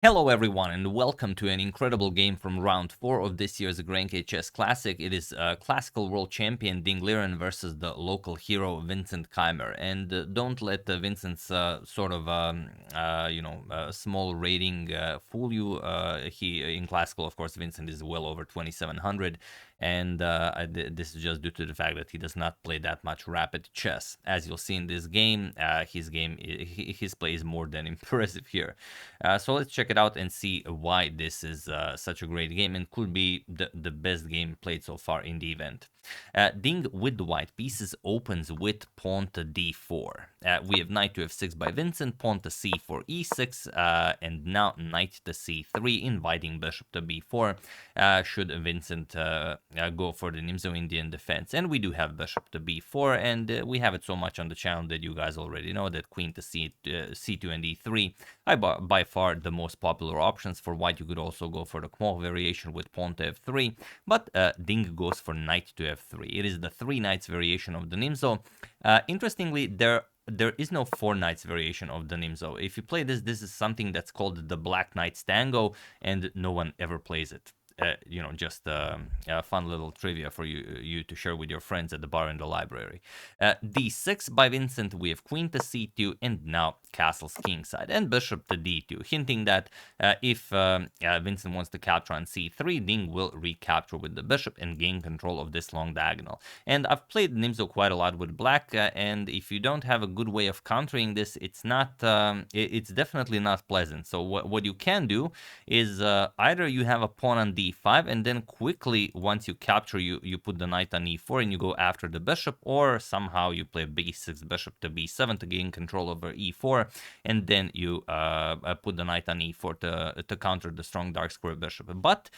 Hello everyone and welcome to an incredible game from round 4 of this year's Grenke Chess Classic. It is classical world champion Liren versus the local hero Vincent Keymer. And don't let Vincent's small rating fool you. In classical, of course, Vincent is well over 2700. And this is just due to the fact that he does not play that much rapid chess. As you'll see in this game, his play is more than impressive here. So let's check it out and see why this is such a great game and could be the best game played so far in the event. Ding with the white pieces opens with pawn to d4. We have knight to f6 by Vincent, pawn to c4, e6, and now knight to c3, inviting bishop to b4, should Vincent go for the Nimzo-Indian defense. And we do have bishop to b4, and we have it so much on the channel that you guys already know that queen to c2 and e3 are by far the most popular options. For white, you could also go for the Keymer variation with pawn to f3, but Ding goes for knight to f3. It is the 3 knights variation of the Nimzo. Interestingly, there is no 4 knights variation of the Nimzo. If you play this is something that's called the Black Knight's Tango, and no one ever plays it. Just a fun little trivia for you to share with your friends at the bar in the library. d6 by Vincent, we have queen to c2, and now castles kingside, and bishop to d2, hinting that if Vincent wants to capture on c3, Ding will recapture with the bishop and gain control of this long diagonal. And I've played Nimzo quite a lot with black, and if you don't have a good way of countering this, it's definitely not pleasant. So what you can do is either you have a pawn on d5, and then quickly, once you capture, you put the knight on e4 and you go after the bishop, or somehow you play b6, bishop to b7 to gain control over e4, and then you put the knight on e4 to counter the strong dark square bishop. But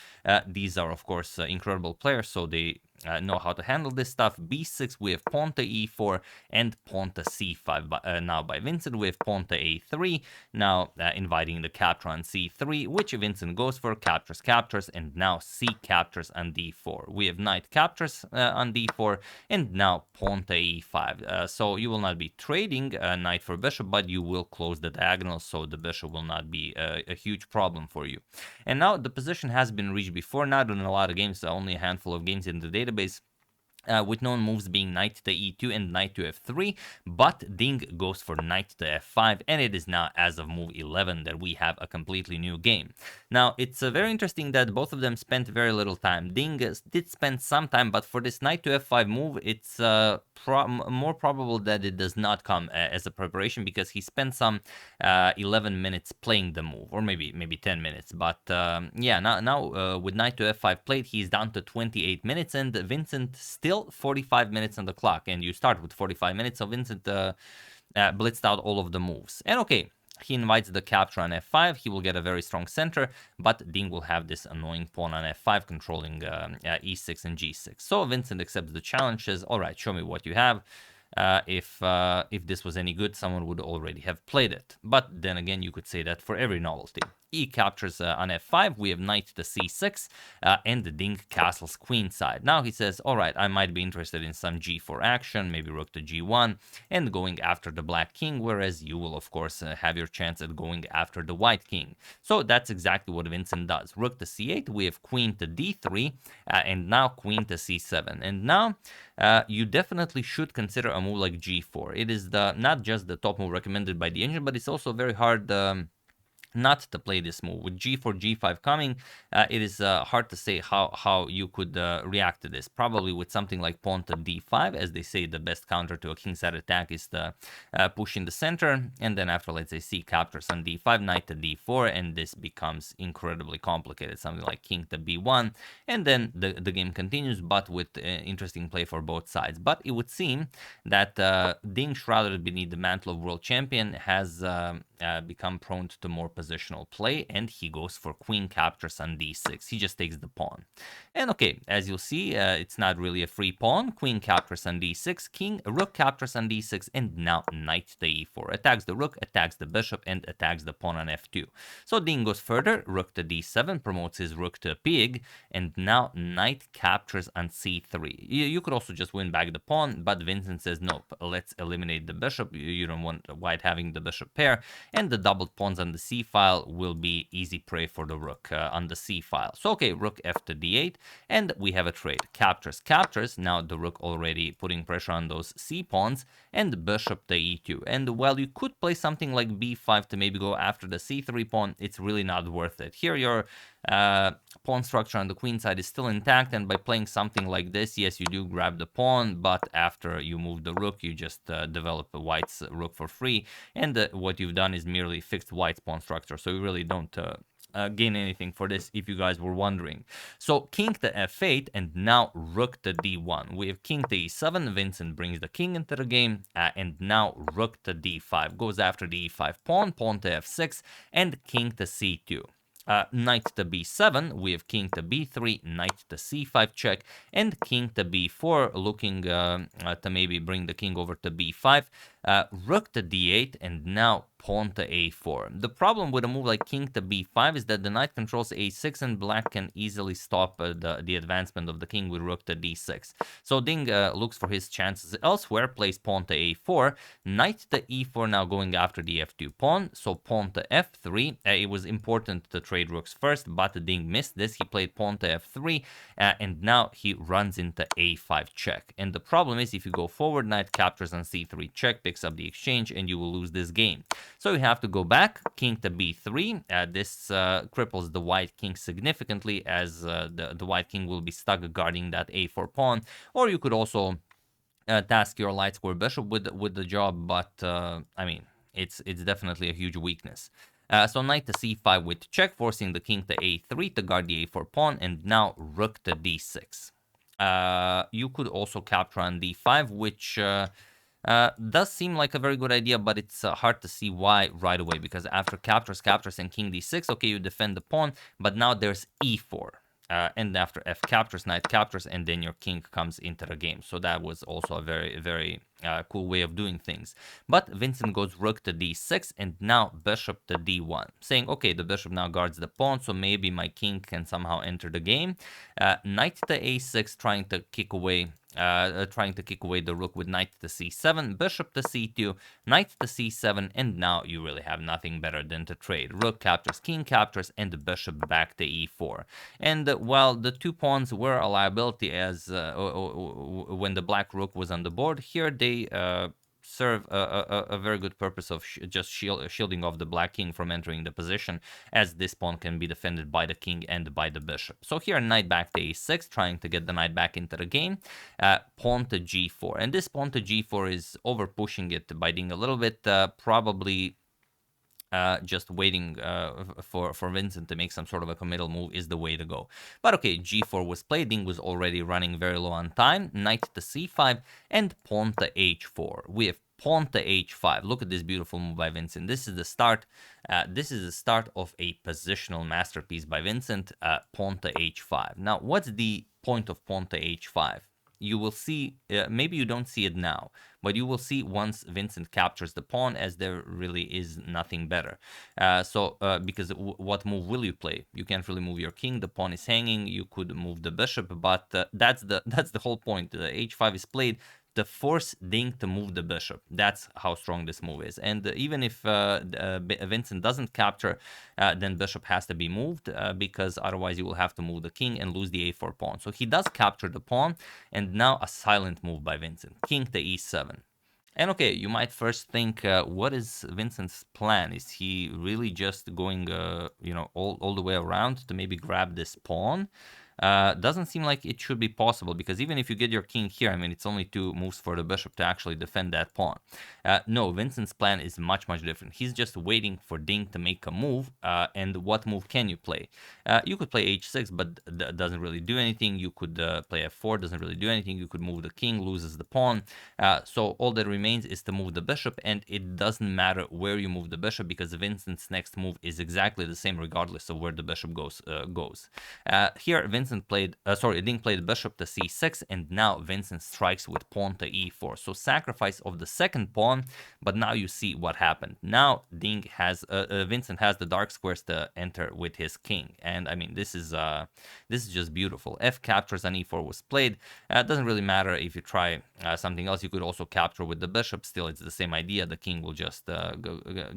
these are, of course, incredible players, so they know how to handle this stuff. b6, we have pawn to e4 and pawn to c5. Now by Vincent, we have pawn to a3, now inviting the capture on c3, which Vincent goes for, captures, and now c captures on d4. We have knight captures on d4, and now pawn to e5. So you will not be trading knight for bishop, but you will close the diagonal, so the bishop will not be a huge problem for you. And now the position has been reached before, not in a lot of games, only a handful of games in the database, with known moves being knight to e2 and knight to f3, but Ding goes for knight to f5, and it is now, as of move 11, that we have a completely new game. Now, it's very interesting that both of them spent very little time. Ding did spend some time, but for this knight to f5 move, it's more probable that it does not come as a preparation, because he spent some 11 minutes playing the move, or maybe 10 minutes. But yeah, now with knight to f5 played, he's down to 28 minutes, and Vincent still 45 minutes on the clock, and you start with 45 minutes, so Vincent blitzed out all of the moves. And okay, he invites the capture on f5, he will get a very strong center, but Ding will have this annoying pawn on f5 controlling e6 and g6. So Vincent accepts the challenge, says, alright, show me what you have. If this was any good, someone would already have played it. But then again, you could say that for every novelty. E captures on f5, we have knight to c6, and Ding castles queenside. Now he says, alright, I might be interested in some g4 action, maybe rook to g1, and going after the black king, whereas you will, of course, have your chance at going after the white king. So that's exactly what Vincent does. Rook to c8, we have queen to d3, and now queen to c7. And now you definitely should consider a move like g4. It is not just the top move recommended by the engine, but it's also very hard not to play this move. With g4, g5 coming, it is hard to say how you could react to this. Probably with something like pawn to d5, as they say the best counter to a kingside attack is to push in the center, and then after, let's say, c captures on d5, knight to d4, and this becomes incredibly complicated. Something like king to b1, and then the game continues, but with interesting play for both sides. But it would seem that Ding, shrouded beneath the mantle of world champion, has become prone to more positional play, and he goes for queen captures on d6. He just takes the pawn. And okay, as you'll see, it's not really a free pawn. Queen captures on d6, rook captures on d6, and now knight to e4. Attacks the rook, attacks the bishop, and attacks the pawn on f2. So Ding goes further, rook to d7, promotes his rook to a pig, and now knight captures on c3. You could also just win back the pawn, but Vincent says, nope, let's eliminate the bishop. You don't want white having the bishop pair, and the doubled pawns on the c5 file will be easy prey for the rook on the c file. So okay, rook f to d8, and we have a trade. Captures, captures. Now the rook already putting pressure on those c pawns, and bishop to e2. And while you could play something like b5 to maybe go after the c3 pawn, it's really not worth it. Here your pawn structure on the queen side is still intact, and by playing something like this, yes, you do grab the pawn, but after you move the rook, you just develop a white's rook for free, and what you've done is merely fixed white's pawn structure, so you really don't gain anything for this, if you guys were wondering. So king to f8, and now rook to d1. We have king to e7, Vincent brings the king into the game, and now rook to d5, goes after the e5 pawn, pawn to f6, and king to c2. Knight to b7, we have king to b3, knight to c5 check, and king to b4, looking to maybe bring the king over to b5, rook to d8, and now pawn to a4. The problem with a move like king to b5 is that the knight controls a6, and black can easily stop the advancement of the king with rook to d6. So Ding looks for his chances elsewhere, plays pawn to a4, knight to e4, now going after the f2 pawn, so pawn to f3. It was important to trade rooks first, but Ding missed this. He played pawn to f3, and now he runs into a5 check. And the problem is, if you go forward, knight captures on c3 check, picks up the exchange, and you will lose this game. So you have to go back, king to b3. This cripples the white king significantly, as the white king will be stuck guarding that a4 pawn. Or you could also task your light square bishop with the job, but I mean, it's definitely a huge weakness. So knight to c5 with check, forcing the king to a3 to guard the a4 pawn, and now rook to d6. You could also capture on d5, which does seem like a very good idea, but it's hard to see why right away, because after captures, and king d6, okay, you defend the pawn, but now there's e4. And after f captures, knight captures, and then your king comes into the game. So that was also a very, very cool way of doing things. But Vincent goes rook to d6, and now bishop to d1, saying, okay, the bishop now guards the pawn, so maybe my king can somehow enter the game. Knight to a6, trying to kick away the rook with knight to c7, bishop to c2, knight to c7, and now you really have nothing better than to trade. Rook captures, king captures, and the bishop back to e4. And while the two pawns were a liability as when the black rook was on the board, here they serve a very good purpose of just shielding off the black king from entering the position, as this pawn can be defended by the king and by the bishop. So here knight back to a6, trying to get the knight back into the game, pawn to g4, and this pawn to g4 is over pushing it by Ding a little bit, probably just waiting for Vincent to make some sort of a committal move is the way to go. But okay, g4 was played, Ding was already running very low on time, knight to c5, and pawn to h4. We have pawn to h5. Look at this beautiful move by Vincent. This is the start. This is the start of a positional masterpiece by Vincent, pawn to h5. Now, what's the point of pawn to h5? You will see, maybe you don't see it now, but you will see once Vincent captures the pawn, as there really is nothing better. Because what move will you play? You can't really move your king, the pawn is hanging, you could move the bishop, but that's the whole point. The h5 is played to force Ding to move the bishop. That's how strong this move is. And even if Vincent doesn't capture, then bishop has to be moved, because otherwise you will have to move the king and lose the a4 pawn. So he does capture the pawn, and now a silent move by Vincent, king to e7. And okay, you might first think, what is Vincent's plan? Is he really just going, all the way around to maybe grab this pawn? Doesn't seem like it should be possible, because even if you get your king here, I mean, it's only two moves for the bishop to actually defend that pawn. No, Vincent's plan is much, much different. He's just waiting for Ding to make a move, and what move can you play? You could play h6, but that doesn't really do anything. You could play f4, doesn't really do anything. You could move the king, loses the pawn. So all that remains is to move the bishop, and it doesn't matter where you move the bishop, because Vincent's next move is exactly the same regardless of where the bishop goes. Here, Vincent Ding played bishop to c6, and now Vincent strikes with pawn to e4. So sacrifice of the second pawn, but now you see what happened. Now Vincent has the dark squares to enter with his king, and I mean this is just beautiful. F captures on e4 was played. It doesn't really matter if you try something else. You could also capture with the bishop. Still, it's the same idea. The king will just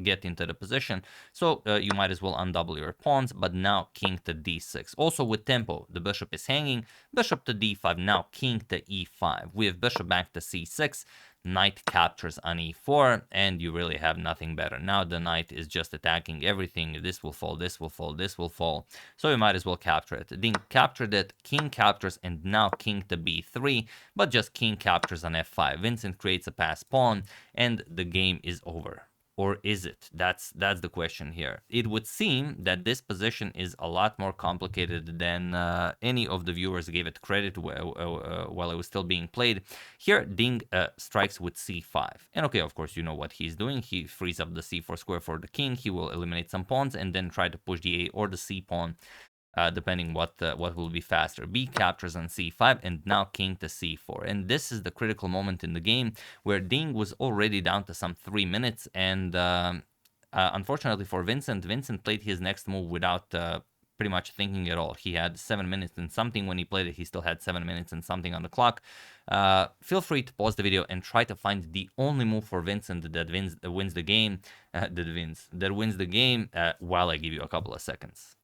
get into the position. So you might as well undouble your pawns. But now king to d6. Also with tempo, the bishop is hanging. Bishop to d5. Now king to e5. We have bishop back to c6. Knight captures on e4, and you really have nothing better. Now the knight is just attacking everything. This will fall, this will fall, this will fall. So you might as well capture it. Ding captured it, king captures, and now king to b3, but just king captures on f5. Vincent creates a passed pawn, and the game is over. Or is it? That's the question here. It would seem that this position is a lot more complicated than any of the viewers gave it credit while it was still being played. Here, Ding strikes with c5. And okay, of course, you know what he's doing. He frees up the c4 square for the king. He will eliminate some pawns and then try to push the a or the c pawn. Depending what will be faster. B captures on c5, and now king to c4. And this is the critical moment in the game where Ding was already down to some 3 minutes, and unfortunately for Vincent played his next move without pretty much thinking at all. He had 7 minutes and something when he played it. He still had 7 minutes and something on the clock. Feel free to pause the video and try to find the only move for Vincent that wins the game. That wins the game while I give you a couple of seconds.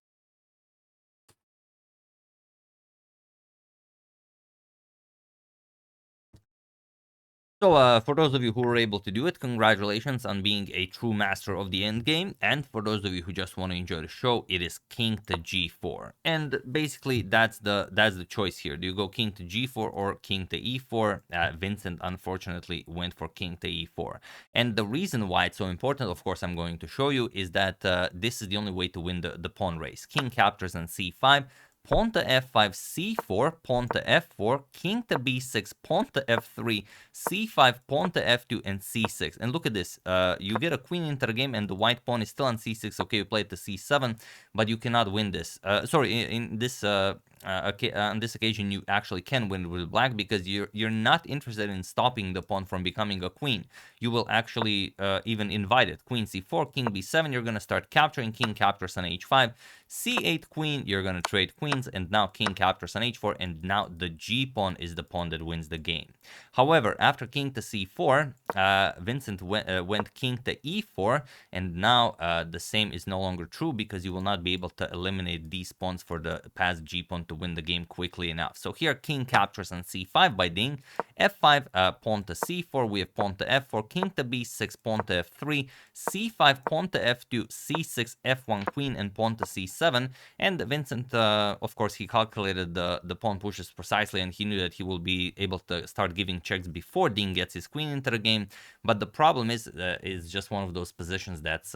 So for those of you who were able to do it, congratulations on being a true master of the endgame. And for those of you who just want to enjoy the show, it is king to g4. And basically, that's the choice here. Do you go king to g4 or king to e4? Vincent, unfortunately, went for king to e4. And the reason why it's so important, of course, I'm going to show you, is that this is the only way to win the pawn race. King captures on c5. Pawn to f5, c4, pawn to f4, king to b6, pawn to f3, c5, pawn to f2, and c6. And look at this. You get a queen into the game, and the white pawn is still on c6. Okay, you play it to c7, but you cannot win this. In this on this occasion, you actually can win with black because you're not interested in stopping the pawn from becoming a queen. You will actually even invite it. Queen c4, king b7. You're gonna start capturing. King captures on h5. c8 queen, you're going to trade queens, and now king captures on h4, and now the g pawn is the pawn that wins the game. However, after king to c4, Vincent went king to e4, and now the same is no longer true because you will not be able to eliminate these pawns for the passed g pawn to win the game quickly enough. So here, king captures on c5 by Ding, f5, pawn to c4, we have pawn to f4, king to b6, pawn to f3, c5, pawn to f2, c6, f1 queen, and pawn to c7. And Vincent, of course, he calculated the pawn pushes precisely, and he knew that he will be able to start giving checks before Ding gets his queen into the game. But the problem is just one of those positions that's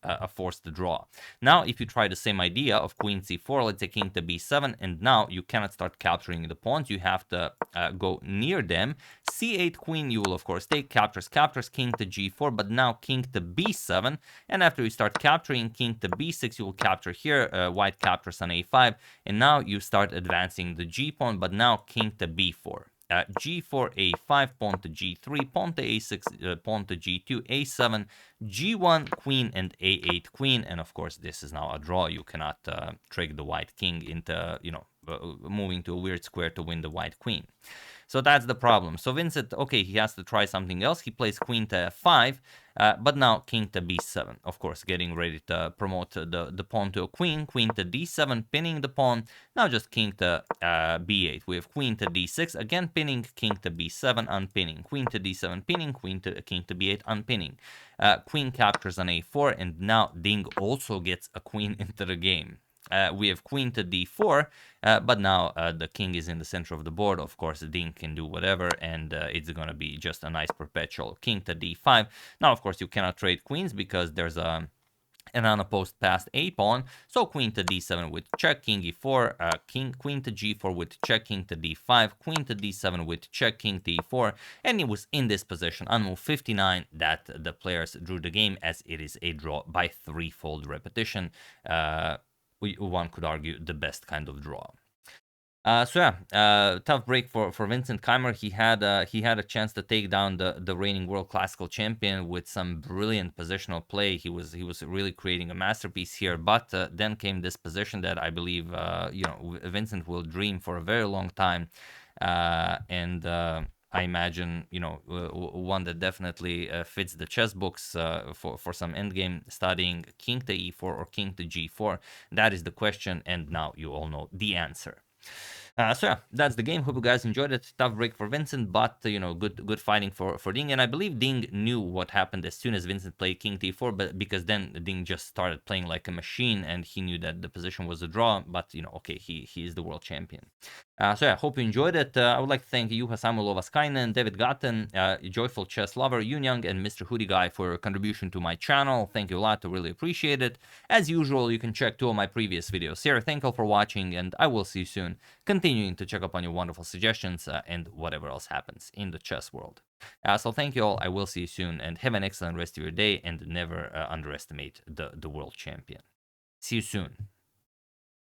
a forced draw. Now, if you try the same idea of queen c4, let's say king to b7, and now you cannot start capturing the pawns. You have to go near them. c8 queen, you will of course take, captures, king to g4, but now king to b7, and after you start capturing king to b6, you will capture here. White captures on a5, and now you start advancing the g pawn, but now king to b4. G4, A5, pawn to G3, pawn to A6, pawn to G2, A7, G1, queen, and A8, queen. And of course, this is now a draw. You cannot trick the white king into, moving to a weird square to win the white queen. So that's the problem. So Vincent, okay, he has to try something else. He plays queen to f5, but now king to b7. Of course, getting ready to promote the pawn to a queen. Queen to d7, pinning the pawn. Now just king to b8. We have queen to d6, again pinning, king to b7, unpinning. Queen to d7, pinning, king to b8, unpinning. Queen captures on a4, and now Ding also gets a queen into the game. We have queen to d4, but now the king is in the center of the board. Of course, Ding can do whatever, and it's going to be just a nice perpetual. King to d5. Now, of course, you cannot trade queens because there's an unopposed passed a pawn. So queen to d7 with check, king e4, queen to g4 with check, king to d5, queen to d7 with check, king to e4, and it was in this position on move 59 that the players drew the game, as it is a draw by threefold repetition. one could argue the best kind of draw. Tough break for Vincent Keymer. He had a chance to take down the reigning world classical champion with some brilliant positional play. He was really creating a masterpiece here. But then came this position that I believe Vincent will dream for a very long time, and I imagine one that definitely fits the chess books for some endgame studying. King to e4 or king to g4. That is the question, and now you all know the answer. That's the game. Hope you guys enjoyed it. Tough break for Vincent, but good fighting for Ding. And I believe Ding knew what happened as soon as Vincent played King T4, but because then Ding just started playing like a machine, and he knew that the position was a draw. But okay, he is the world champion. Hope you enjoyed it. I would like to thank Juha Samulovaskainen, David Gatten, Joyful Chess Lover, Yoon Young, and Mr. Hoodie Guy for your contribution to my channel. Thank you a lot. I really appreciate it. As usual, you can check 2 of my previous videos here. Thank you for watching, and I will see you soon, continuing to check up on your wonderful suggestions and whatever else happens in the chess world. So thank you all. I will see you soon, and have an excellent rest of your day, and never underestimate the world champion. See you soon.